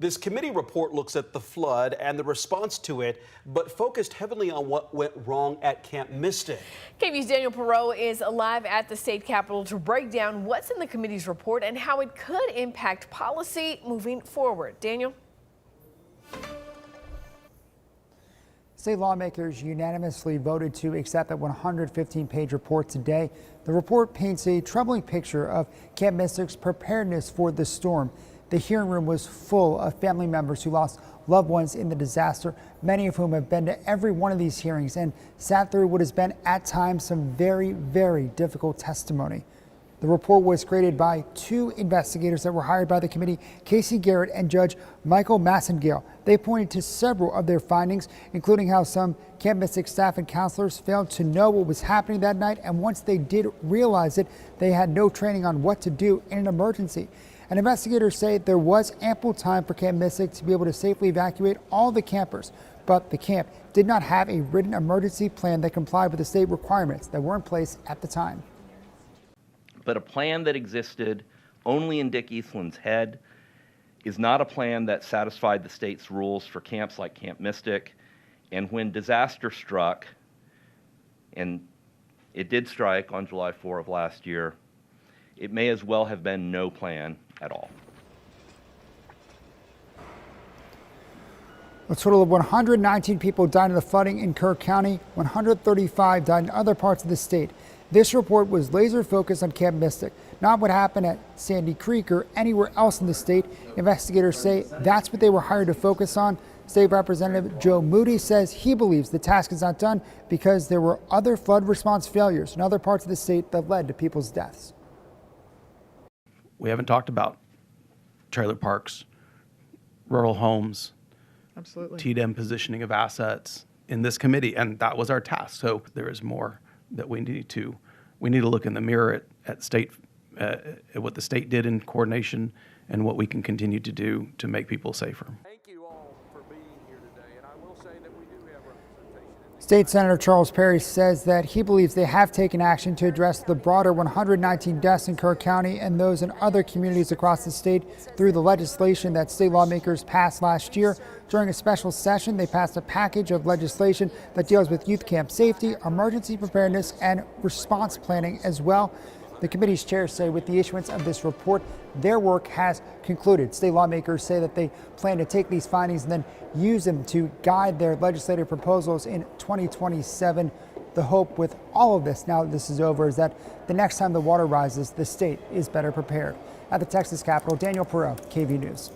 This committee report looks at the flood and the response to it, but focused heavily on what went wrong at Camp Mystic. KVUE's Daniel Perot is live at the state capitol to break down what's in the committee's report and how it could impact policy moving forward. Daniel? State lawmakers unanimously voted to accept that 115-page report today. The report paints a troubling picture of Camp Mystic's preparedness for the storm. The hearing room was full of family members who lost loved ones in the disaster, many of whom have been to every one of these hearings and sat through what has been at times some very, very difficult testimony. The report was created by two investigators that were hired by the committee, Casey Garrett and Judge Michael Massengale. They pointed to several of their findings, including how some Camp Mystic staff and counselors failed to know what was happening that night, and once they did realize it, they had no training on what to do in an emergency. And investigators say there was ample time for Camp Mystic to be able to safely evacuate all the campers, but the camp did not have a written emergency plan that complied with the state requirements that were in place at the time. But a plan that existed only in Dick Eastland's head is not a plan that satisfied the state's rules for camps like Camp Mystic. And when disaster struck, and it did strike on July 4 of last year, it may as well have been no plan at all. A total of 119 people died in the flooding in Kerr County. 135 died in other parts of the state. This report was laser focused on Camp Mystic, not what happened at Sandy Creek or anywhere else in the state. Investigators say that's what they were hired to focus on. State Representative Joe Moody says he believes the task is not done because there were other flood response failures in other parts of the state that led to people's deaths. We haven't talked about trailer parks, rural homes, absolutely, TDM positioning of assets in this committee, and that was our task. So there is more that we need to look in the mirror at state, at what the state did in coordination and what we can continue to do to make people safer. Thank you all for being here today, and I will say that we do have representation. State Senator Charles Perry says that he believes they have taken action to address the broader 119 deaths in Kerr County and those in other communities across the state through the legislation that state lawmakers passed last year. During a special session, they passed a package of legislation that deals with youth camp safety, emergency preparedness, and response planning as well. The committee's chairs say with the issuance of this report, their work has concluded. State lawmakers say that they plan to take these findings and then use them to guide their legislative proposals in 2027. The hope with all of this, now that this is over, is that the next time the water rises, the state is better prepared. At the Texas Capitol, Daniel Perot, KVUE News.